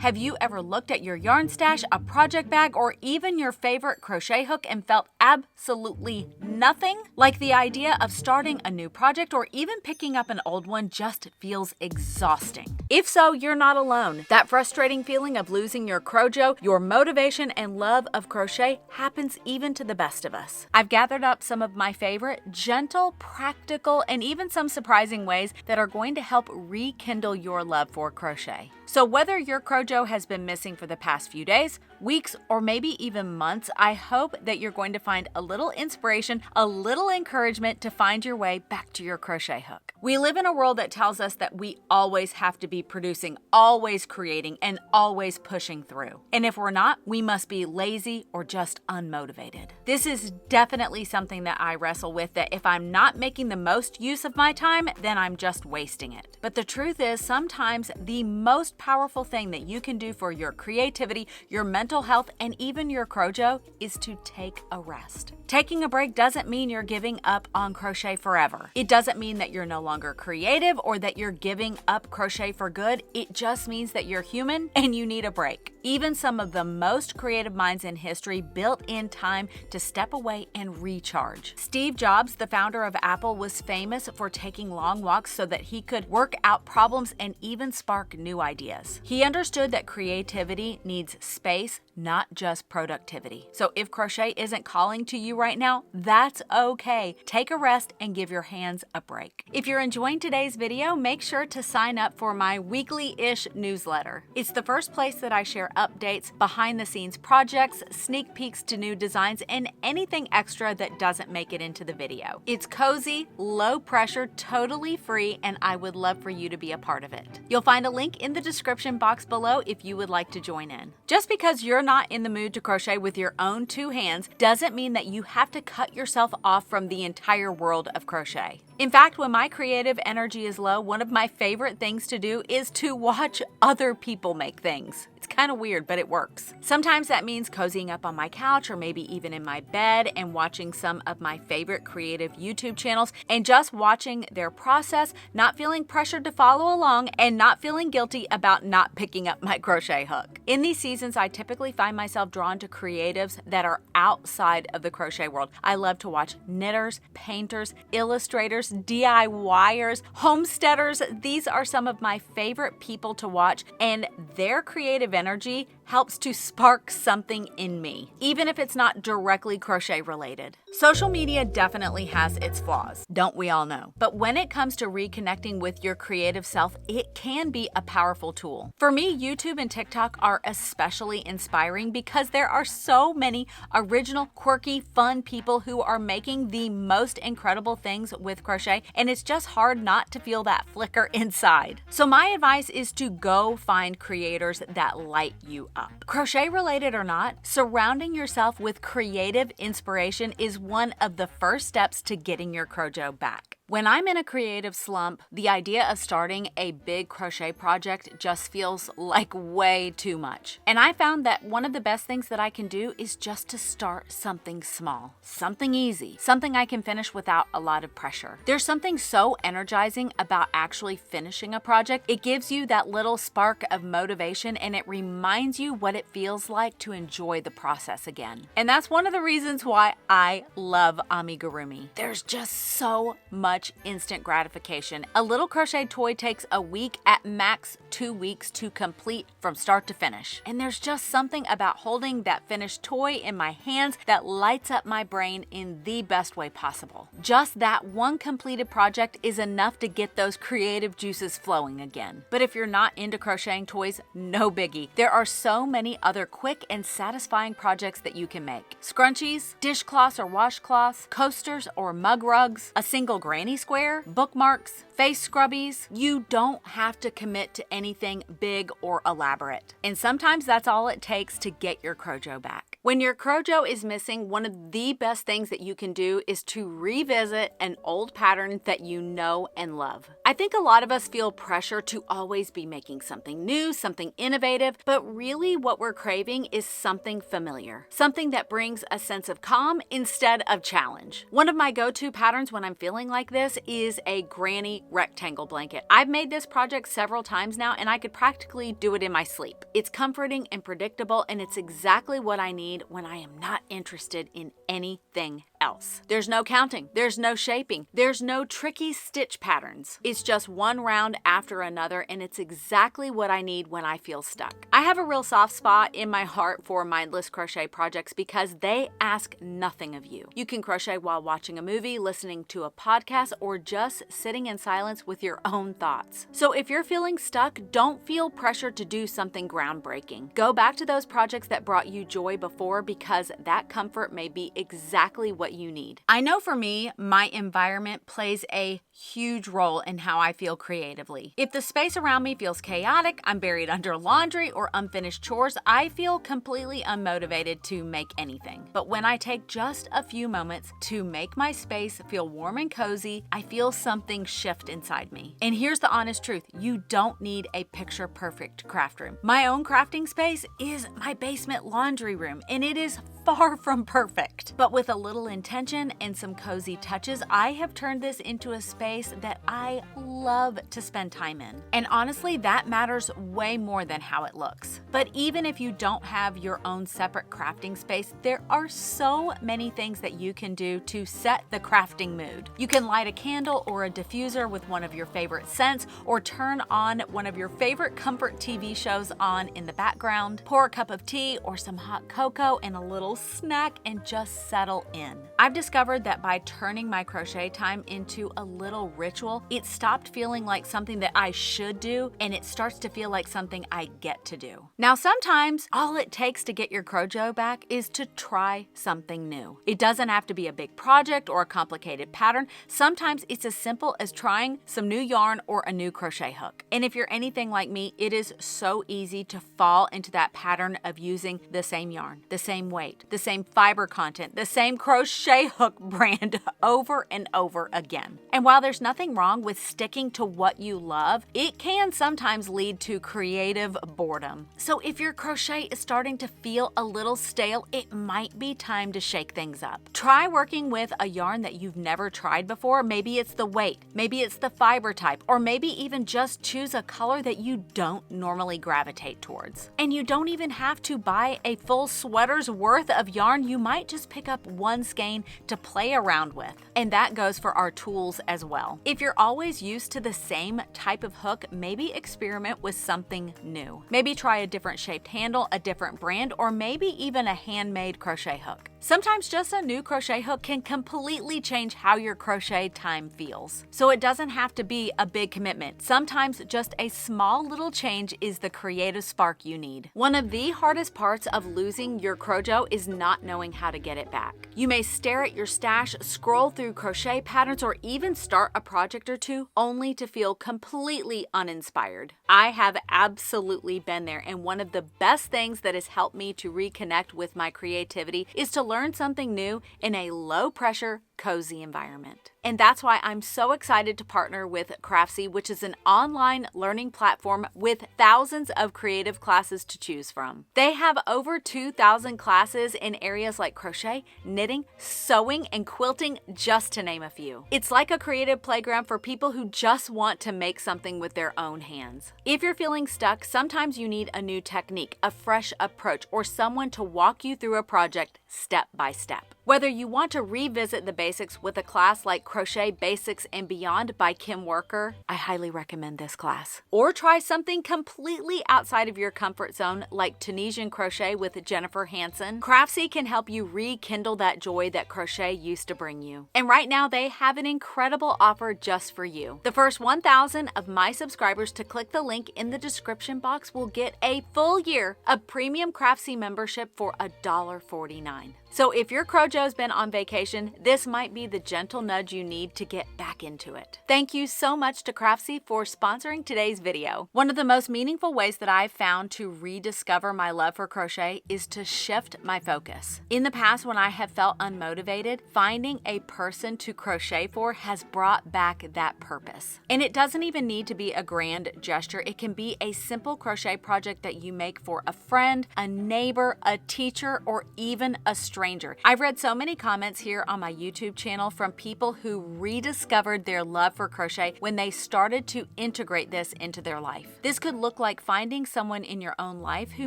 Have you ever looked at your yarn stash, a project bag, or even your favorite crochet hook and felt absolutely nothing? Like the idea of starting a new project or even picking up an old one just feels exhausting. If so, you're not alone. That frustrating feeling of losing your CROJO, your motivation and love of crochet happens even to the best of us. I've gathered up some of my favorite, gentle, practical, and even some surprising ways that are going to help rekindle your love for crochet. So whether your CROJO has been missing for the past few days, weeks, or maybe even months, I hope that you're going to find a little inspiration, a little encouragement to find your way back to your crochet hook. We live in a world that tells us that we always have to be producing, always creating, and always pushing through. And if we're not, we must be lazy or just unmotivated. This is definitely something that I wrestle with, that if I'm not making the most use of my time, then I'm just wasting it. But the truth is, sometimes the most powerful thing that you can do for your creativity, your mental health, and even your CROJO is to take a rest. Taking a break doesn't mean you're giving up on crochet forever. It doesn't mean that you're no longer creative or that you're giving up crochet for good. It just means that you're human and you need a break. Even some of the most creative minds in history built in time to step away and recharge. Steve Jobs, the founder of Apple, was famous for taking long walks so that he could work out problems and even spark new ideas. He understood that creativity needs space, not just productivity. So if crochet isn't calling to you right now, that's okay. Take a rest and give your hands a break. If you're enjoying today's video, make sure to sign up for my weekly-ish newsletter. It's the first place that I share updates, behind-the-scenes projects, sneak peeks to new designs, and anything extra that doesn't make it into the video. It's cozy, low pressure, totally free, and I would love for you to be a part of it. You'll find a link in the description box below if you would like to join in. Just because you're not in the mood to crochet with your own two hands doesn't mean that you have to cut yourself off from the entire world of crochet. In fact, when my creative energy is low, one of my favorite things to do is to watch other people make things. It's kind of weird, but it works. Sometimes that means cozying up on my couch or maybe even in my bed and watching some of my favorite creative YouTube channels and just watching their process, not feeling pressured to follow along and not feeling guilty about not picking up my crochet hook. In these seasons, I typically find myself drawn to creatives that are outside of the crochet world. I love to watch knitters, painters, illustrators, DIYers, homesteaders. These are some of my favorite people to watch, and their creative energy helps to spark something in me, even if it's not directly crochet related. Social media definitely has its flaws, don't we all know? But when it comes to reconnecting with your creative self, it can be a powerful tool. For me, YouTube and TikTok are especially inspiring because there are so many original, quirky, fun people who are making the most incredible things with crochet, and it's just hard not to feel that flicker inside. So my advice is to go find creators that light you up. Crochet related or not, surrounding yourself with creative inspiration is one of the first steps to getting your CROJO back. When I'm in a creative slump, the idea of starting a big crochet project just feels like way too much. And I found that one of the best things that I can do is just to start something small, something easy, something I can finish without a lot of pressure. There's something so energizing about actually finishing a project. It gives you that little spark of motivation and it reminds you what it feels like to enjoy the process again. And that's one of the reasons why I love amigurumi. There's just so much instant gratification. A little crochet toy takes a week, at max 2 weeks to complete from start to finish. And there's just something about holding that finished toy in my hands that lights up my brain in the best way possible. Just that one completed project is enough to get those creative juices flowing again. But if you're not into crocheting toys, no biggie. There are so many other quick and satisfying projects that you can make. Scrunchies, dishcloths or washcloths, coasters or mug rugs, a single granny square, bookmarks, face scrubbies. You don't have to commit to anything big or elaborate. And sometimes that's all it takes to get your CROJO back. When your CROJO is missing, one of the best things that you can do is to revisit an old pattern that you know and love. I I think a lot of us feel pressure to always be making something new, something innovative, but really what we're craving is something familiar, something that brings a sense of calm instead of challenge. One of my go-to patterns when I'm feeling like this is a granny rectangle blanket. I've made this project several times now and I could practically do it in my sleep. It's comforting and predictable, and it's exactly what I need when I am not interested in anything else. There's no counting, there's no shaping, there's no tricky stitch patterns. It's just one round after another, and it's exactly what I need when I feel stuck. I have a real soft spot in my heart for mindless crochet projects because they ask nothing of you. You can crochet while watching a movie, listening to a podcast, or just sitting in silence with your own thoughts. So if you're feeling stuck, don't feel pressure to do something groundbreaking. Go back to those projects that brought you joy before, because that comfort may be exactly what you need. I know for me, my environment plays a huge role in how I feel creatively. If the space around me feels chaotic, I'm buried under laundry or unfinished chores, I feel completely unmotivated to make anything. But when I take just a few moments to make my space feel warm and cozy, I feel something shift inside me. And here's the honest truth, you don't need a picture-perfect craft room. My own crafting space is my basement laundry room, and it is far from perfect. But with a little intention and some cozy touches, I have turned this into a space that I love to spend time in. And honestly, that matters way more than how it looks. But even if you don't have your own separate crafting space, there are so many things that you can do to set the crafting mood. You can light a candle or a diffuser with one of your favorite scents, or turn on one of your favorite comfort TV shows on in the background, pour a cup of tea or some hot cocoa and a little snack, and just settle in. I've discovered that by turning my crochet time into a little ritual, it stopped feeling like something that I should do, and it starts to feel like something I get to do. Now, sometimes all it takes to get your CROJO back is to try something new. It doesn't have to be a big project or a complicated pattern. Sometimes it's as simple as trying some new yarn or a new crochet hook. And if you're anything like me, it is so easy to fall into that pattern of using the same yarn, the same weight, the same fiber content, the same crochet hook brand over and over again. And while there's nothing wrong with sticking to what you love, it can sometimes lead to creative boredom. So if your crochet is starting to feel a little stale, it might be time to shake things up. Try working with a yarn that you've never tried before. Maybe it's the weight, maybe it's the fiber type, or maybe even just choose a color that you don't normally gravitate towards. And you don't even have to buy a full sweater's worth of yarn. You might just pick up one skein to play around with. And that goes for our tools as well. If you're always used to the same type of hook, maybe experiment with something new. Maybe try a different shaped handle, a different brand, or maybe even a handmade crochet hook. Sometimes just a new crochet hook can completely change how your crochet time feels. So it doesn't have to be a big commitment. Sometimes just a small little change is the creative spark you need. One of the hardest parts of losing your CROJO is not knowing how to get it back. You may stare at your stash, scroll through crochet patterns, or even start a project or two only to feel completely uninspired. I have absolutely been there, and one of the best things that has helped me to reconnect with my creativity is to learn something new in a low-pressure, cozy environment. And that's why I'm so excited to partner with Craftsy, which is an online learning platform with thousands of creative classes to choose from. They have over 2,000 classes in areas like crochet, knitting, sewing, and quilting, just to name a few. It's like a creative playground for people who just want to make something with their own hands. If you're feeling stuck, sometimes you need a new technique, a fresh approach, or someone to walk you through a project step by step. Whether you want to revisit the basics with a class like Crochet Basics and Beyond by Kim Worker, I highly recommend this class. Or try something completely outside of your comfort zone like Tunisian crochet with Jennifer Hansen, Craftsy can help you rekindle that joy that crochet used to bring you. And right now they have an incredible offer just for you. The first 1,000 of my subscribers to click the link in the description box will get a full year of premium Craftsy membership for $1.49. So if your CROJO's been on vacation, this might be the gentle nudge you need to get back into it. Thank you so much to Craftsy for sponsoring today's video. One of the most meaningful ways that I've found to rediscover my love for crochet is to shift my focus. In the past, when I have felt unmotivated, finding a person to crochet for has brought back that purpose. And it doesn't even need to be a grand gesture. It can be a simple crochet project that you make for a friend, a neighbor, a teacher, or even a stranger. I've read so many comments here on my YouTube channel from people who rediscovered their love for crochet when they started to integrate this into their life. This could look like finding someone in your own life who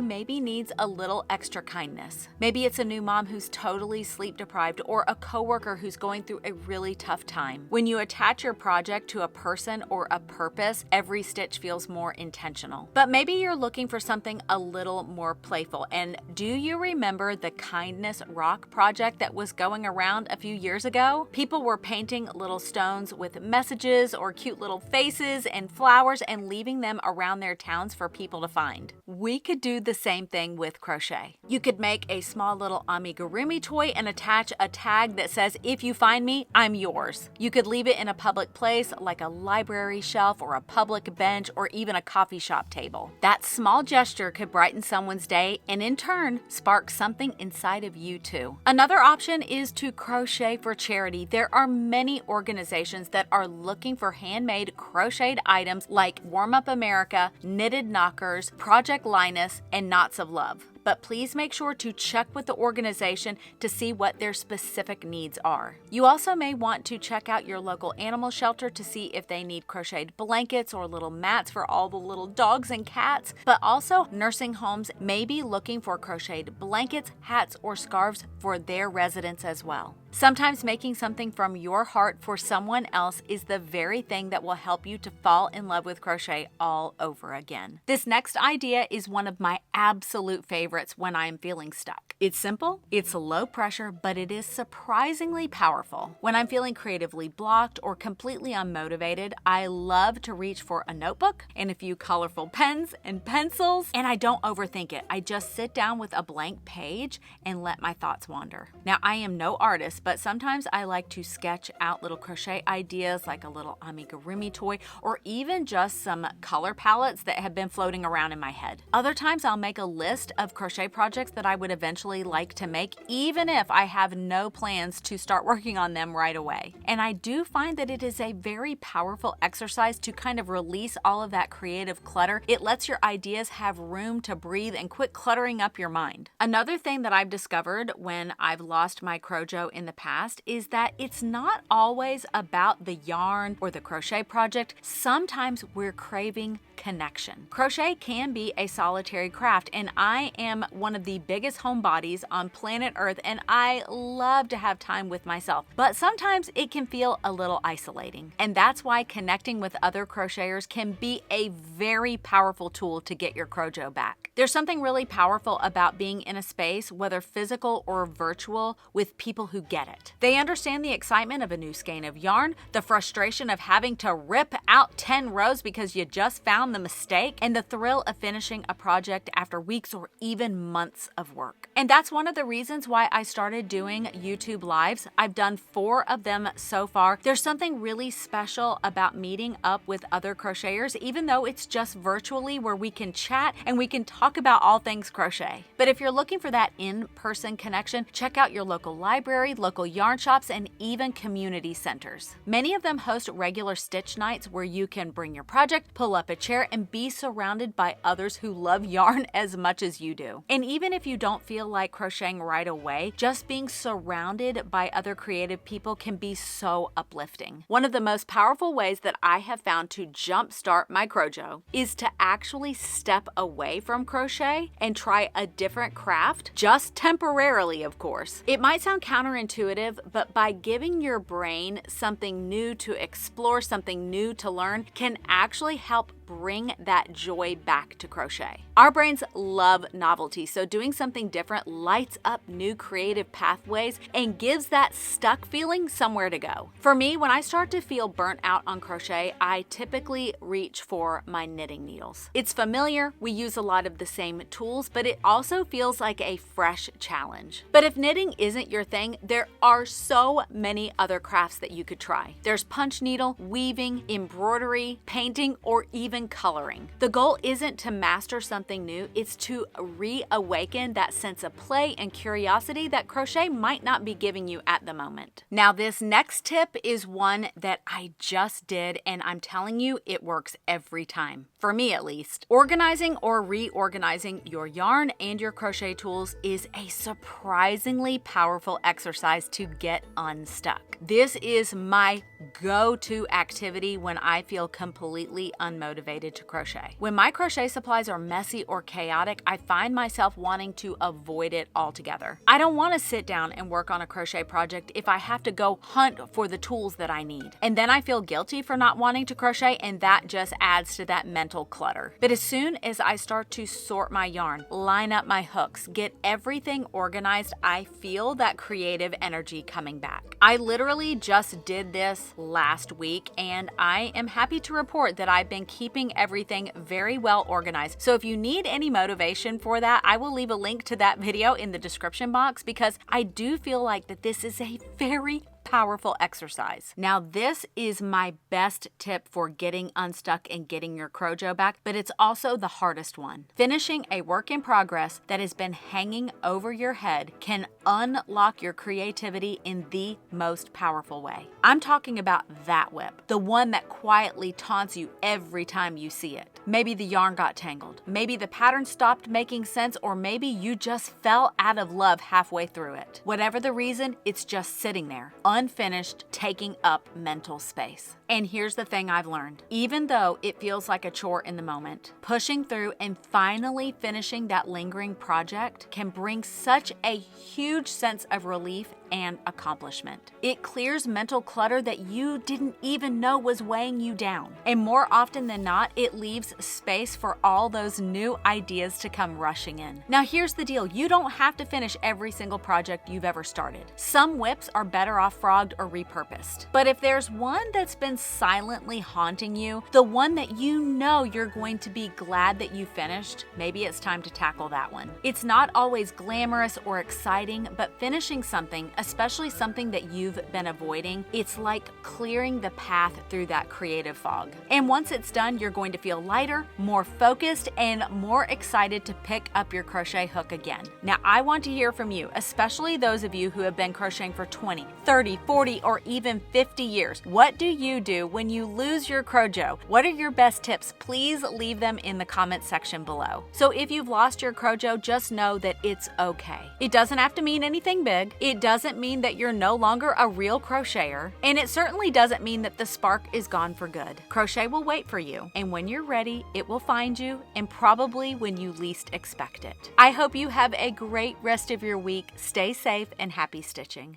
maybe needs a little extra kindness. Maybe it's a new mom who's totally sleep deprived, or a coworker who's going through a really tough time. When you attach your project to a person or a purpose, every stitch feels more intentional. But maybe you're looking for something a little more playful. And do you remember the kindness rock project that was going around a few years ago? People were painting little stones with messages or cute little faces and flowers and leaving them around their towns for people to find. We could do the same thing with crochet. You could make a small little amigurumi toy and attach a tag that says, "If you find me, I'm yours." You could leave it in a public place like a library shelf or a public bench or even a coffee shop table. That small gesture could brighten someone's day and in turn spark something inside of you too. Another option is to crochet for charity. There are many organizations that are looking for handmade crocheted items like Warm Up America, Knitted Knockers, Project Linus, and Knots of Love. But please make sure to check with the organization to see what their specific needs are. You also may want to check out your local animal shelter to see if they need crocheted blankets or little mats for all the little dogs and cats. But also, nursing homes may be looking for crocheted blankets, hats, or scarves for their residents as well. Sometimes making something from your heart for someone else is the very thing that will help you to fall in love with crochet all over again. This next idea is one of my absolute favorites when I am feeling stuck. It's simple, it's low pressure, but it is surprisingly powerful. When I'm feeling creatively blocked or completely unmotivated, I love to reach for a notebook and a few colorful pens and pencils, and I don't overthink it. I just sit down with a blank page and let my thoughts wander. Now, I am no artist, but sometimes I like to sketch out little crochet ideas like a little amigurumi toy or even just some color palettes that have been floating around in my head. Other times I'll make a list of crochet projects that I would eventually like to make, even if I have no plans to start working on them right away. And I do find that it is a very powerful exercise to kind of release all of that creative clutter. It lets your ideas have room to breathe and quit cluttering up your mind. Another thing that I've discovered when I've lost my CROJO in the past is that it's not always about the yarn or the crochet project. Sometimes we're craving connection. Crochet can be a solitary craft, and I am one of the biggest homebodies on planet Earth, and I love to have time with myself. But sometimes it can feel a little isolating, and that's why connecting with other crocheters can be a very powerful tool to get your CROJO back. There's something really powerful about being in a space, whether physical or virtual, with people who get it. They understand the excitement of a new skein of yarn, the frustration of having to rip out 10 rows because you just found the mistake, and the thrill of finishing a project after weeks or even months of work. And that's one of the reasons why I started doing YouTube lives. I've done 4 of them so far. There's something really special about meeting up with other crocheters, even though it's just virtually, where we can chat and we can talk about all things crochet. But if you're looking for that in-person connection, check out your local library, local yarn shops, and even community centers. Many of them host regular stitch nights where you can bring your project, pull up a chair, and be surrounded by others who love yarn as much as you do. And even if you don't feel like crocheting right away, just being surrounded by other creative people can be so uplifting. One of the most powerful ways that I have found to jumpstart my CROJO is to actually step away from crochet and try a different craft, just temporarily, of course. It might sound counterintuitive, but by giving your brain something new to explore, something new to learn, can actually help bring that joy back to crochet. Our brains love novelty, so doing something different lights up new creative pathways and gives that stuck feeling somewhere to go. For me, when I start to feel burnt out on crochet, I typically reach for my knitting needles. It's familiar, we use a lot of the same tools, but it also feels like a fresh challenge. But if knitting isn't your thing, there are so many other crafts that you could try. There's punch needle, weaving, embroidery, painting, or even coloring. The goal isn't to master something new, it's to reawaken that sense of play and curiosity that crochet might not be giving you at the moment. Now, this next tip is one that I just did, and I'm telling you, it works every time. For me, at least. Organizing or reorganizing your yarn and your crochet tools is a surprisingly powerful exercise to get unstuck. This is my go-to activity when I feel completely unmotivated to crochet. When my crochet supplies are messy or chaotic, I find myself wanting to avoid it altogether. I don't want to sit down and work on a crochet project if I have to go hunt for the tools that I need. And then I feel guilty for not wanting to crochet, and that just adds to that mental clutter. But as soon as I start to sort my yarn, line up my hooks, get everything organized, I feel that creative energy coming back. I literally just did this last week, and I am happy to report that I've been keeping everything very well organized. So if you need any motivation for that, I will leave a link to that video in the description box, because I do feel like that this is a very powerful exercise. Now, this is my best tip for getting unstuck and getting your CROJO back, but it's also the hardest one. Finishing a work in progress that has been hanging over your head can unlock your creativity in the most powerful way. I'm talking about that whip, the one that quietly taunts you every time you see it. Maybe the yarn got tangled, maybe the pattern stopped making sense, or maybe you just fell out of love halfway through it. Whatever the reason, it's just sitting there, unfinished, taking up mental space. And here's the thing I've learned. Even though it feels like a chore in the moment, pushing through and finally finishing that lingering project can bring such a huge sense of relief and accomplishment. It clears mental clutter that you didn't even know was weighing you down. And more often than not, it leaves space for all those new ideas to come rushing in. Now, here's the deal. You don't have to finish every single project you've ever started. Some whips are better off frogged or repurposed. But if there's one that's been silently haunting you, the one that you know you're going to be glad that you finished, maybe it's time to tackle that one. It's not always glamorous or exciting, but finishing something, especially something that you've been avoiding, it's like clearing the path through that creative fog. And once it's done, you're going to feel lighter, more focused, and more excited to pick up your crochet hook again. Now, I want to hear from you, especially those of you who have been crocheting for 20, 30, 40, or even 50 years. What do you do when you lose your CROJO? What are your best tips? Please leave them in the comment section below. So if you've lost your CROJO, just know that it's okay. It doesn't have to mean anything big. It doesn't mean that you're no longer a real crocheter, and it certainly doesn't mean that the spark is gone for good. Crochet will wait for you, and when you're ready, it will find you, and probably when you least expect it. I hope you have a great rest of your week. Stay safe and happy stitching.